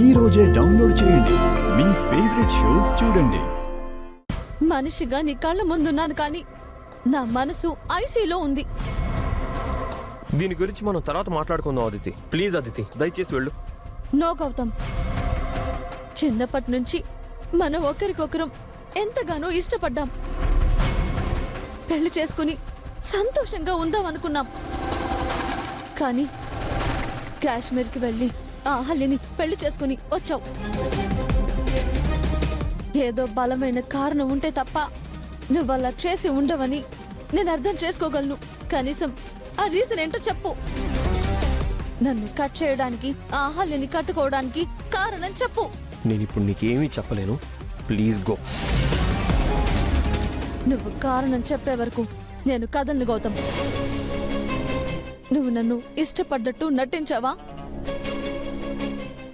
ఈ రోజే డౌన్లోడ్ చేయండి. మీ ఫేవరెట్ షోస్ చూడండి. మనిషిగా నీ కళ్ళ ముందున్నాను కానీ నా మనసు ఐసీలో ఉంది. దీని గురించి మనం తర్వాత మాట్లాడుకుందాం అదితి. ప్లీజ్ అదితి, దయచేసి వెళ్ళు. నో గౌతమ్, చిన్నప్పటి నుంచి మనం ఒకరికొకరం ఎంతగానో ఇష్టపడ్డాం. పెళ్లి చేసుకుని సంతోషంగా ఉందాం అనుకున్నాం. కానీ కాశ్మీర్కి వెళ్ళి ఆ అహల్యని పెళ్లి చేసుకుని వచ్చావు. ఏదో బలమైన కారణం ఉంటే తప్ప నువ్వు అలా చేసి ఉండవని నేను అర్థం చేసుకోగలను. కనీసం ఆ రీజన్ ఏంటో చెప్పు. నన్ను కట్ చేయడానికి, ఆ అహల్యని కట్టుకోవడానికి కారణం చెప్పు. నేను ఇప్పుడు నీకేమీ చెప్పలేను. Please go. నువ్వు కారణం చెప్పే వరకు నేను కదలను గౌతమ్. నువ్వు నన్ను ఇష్టపడ్డట్టు నటించావా?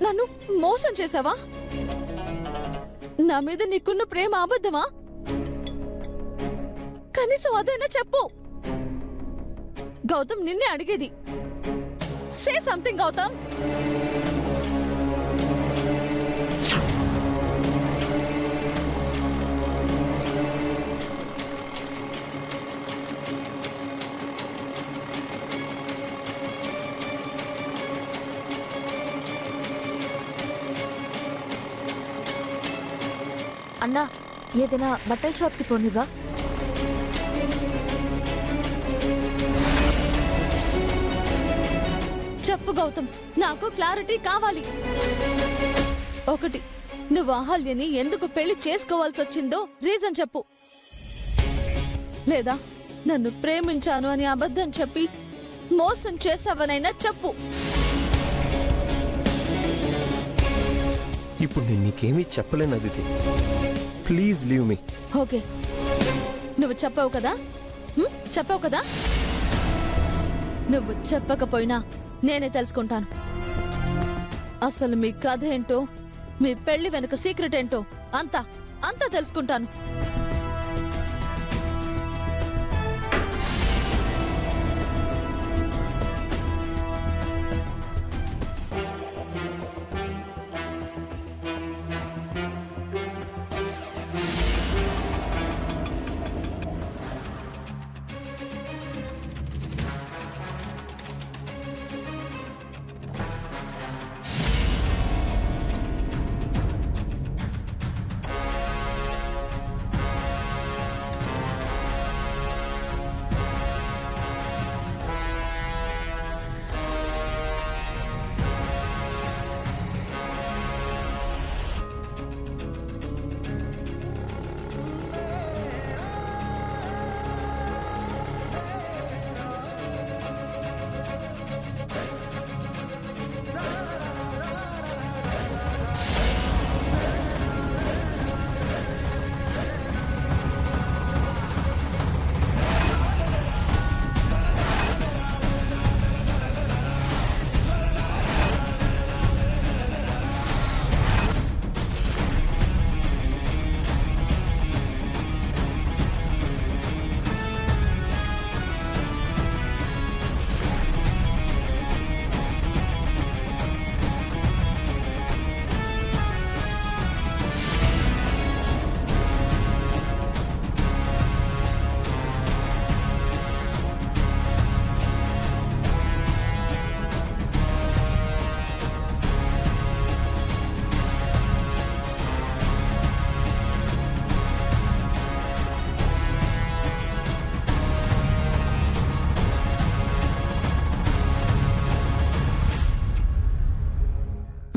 నన్ను మోసం చేసావా? నా మీద నీకున్న ప్రేమ అబద్ధమా? కనీసం అదైనా చెప్పు. గౌతమ్, నిన్నే అడిగేది. Say something Gautam. అన్నా, ఏదైనా బట్టల షాప్కి పోనివా? చెప్పు గౌతమ్, నాకు క్లారిటీ కావాలి. ఒకటి, నువ్వు అహల్యని ఎందుకు పెళ్లి చేసుకోవాల్సి వచ్చిందో రీజన్ చెప్పు. లేదా నన్ను ప్రేమించాను అని అబద్ధం చెప్పి మోసం చేసావనైనా చెప్పు. ఇప్పుడు నేను నీకేమీ చెప్పలేను Aditi. Please leave me. Okay, నువ్వు చెప్పావు కదా, చెప్పావు కదా. నువ్వు చెప్పకపోయినా నేనే తెలుసుకుంటాను. అసలు మీ కథ ఏంటో, మీ పెళ్లి వెనుక సీక్రెట్ ఏంటో అంతా అంతా తెలుసుకుంటాను.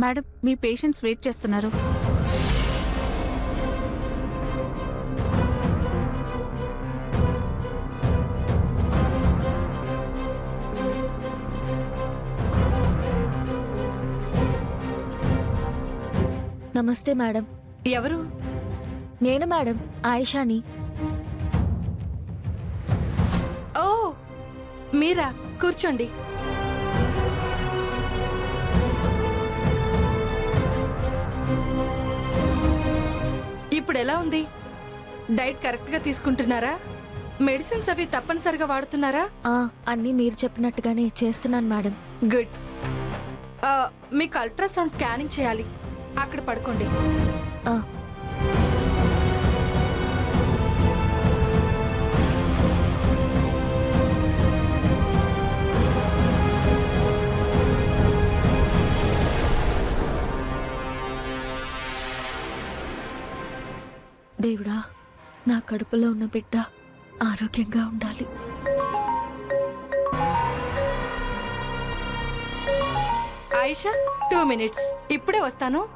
మేడం, మీ పేషెంట్స్ వెయిట్ చేస్తున్నారు. నమస్తే మేడం. ఎవరు? నేను మేడం, ఆయిషాని. ఓ, మీరా? కూర్చోండి. ఇప్పుడు ఎలా ఉంది? డైట్ కరెక్ట్ గా తీసుకుంటున్నారా? మెడిసిన్స్ అవి తప్పనిసరిగా వాడుతున్నారా? అన్నీ మీరు చెప్పినట్టుగానే చేస్తున్నాను మేడం. గుడ్. మీకు అల్ట్రాసౌండ్ స్కానింగ్ చేయాలి. అక్కడ పడుకోండి. ఆ, దేవుడా, నా కడుపులో ఉన్న బిడ్డ ఆరోగ్యంగా ఉండాలి. ఆయిషా 2 minutes, ఇప్పుడే వస్తాను.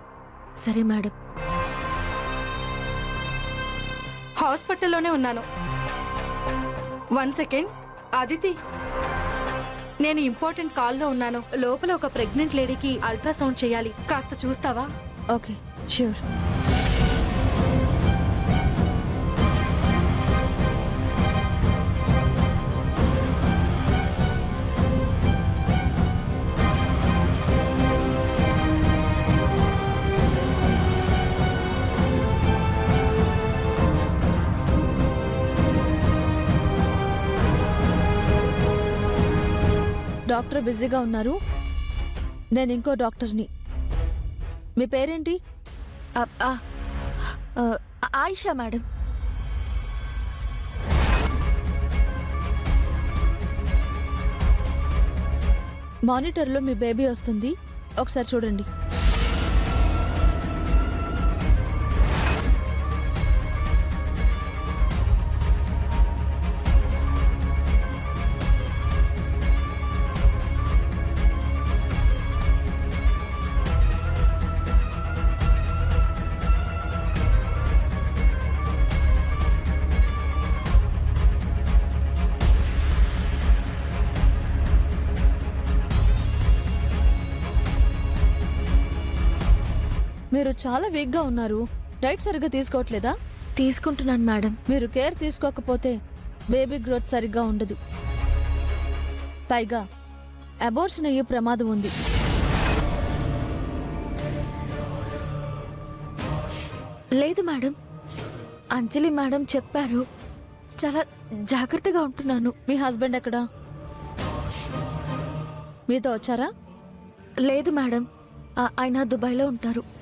సరే మేడం. హాస్పిటల్లోనే ఉన్నాను. 1 second. అదితి, నేను ఇంపార్టెంట్ కాల్లో ఉన్నాను. లోపల ఒక ప్రెగ్నెంట్ లేడీకి అల్ట్రాసౌండ్ చేయాలి. కాస్త చూస్తావా? Okay, sure. డాక్టర్ బిజీగా ఉన్నారు. నేను ఇంకో డాక్టర్ని. మీ పేరేంటి? ఆ, ఆ, ఆ, ఆయిషా మేడం. మానిటర్లో మీ బేబీ వస్తుంది, ఒకసారి చూడండి. మీరు చాలా వీక్గా ఉన్నారు. డైట్ సరిగ్గా తీసుకోవట్లేదా? తీసుకుంటున్నాను మేడం. మీరు కేర్ తీసుకోకపోతే బేబీ గ్రోత్ సరిగ్గా ఉండదు. పైగా అబార్షన్ అయ్యే ప్రమాదం ఉంది. లేదు మేడం, అంజలి మేడం చెప్పారు. చాలా జాగ్రత్తగా ఉంటున్నాను. మీ హస్బెండ్ ఎక్కడా? మీతో వచ్చారా? లేదు మేడం, ఆయన దుబాయ్లో ఉంటారు.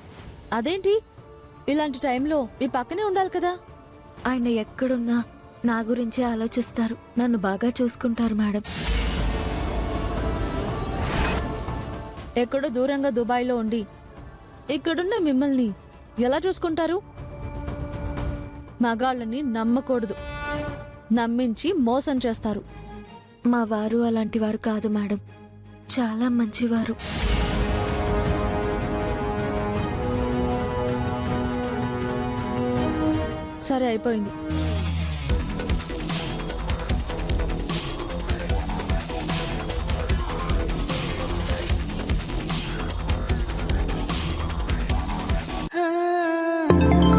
అదేంటి, ఇలాంటి టైంలో మీ పక్కనే ఉండాలి కదా. ఆయన ఎక్కడున్నా నా గురించే ఆలోచిస్తారు. నన్ను బాగా చూసుకుంటారు మేడం. ఎక్కడో దూరంగా దుబాయ్లో ఉండి ఇక్కడున్న మిమ్మల్ని ఎలా చూసుకుంటారు? మగాళ్ళని నమ్మకూడదు, నమ్మించి మోసం చేస్తారు. మా వారు అలాంటి వారు కాదు మేడం, చాలా మంచివారు. సరే, అయిపోయింది. ah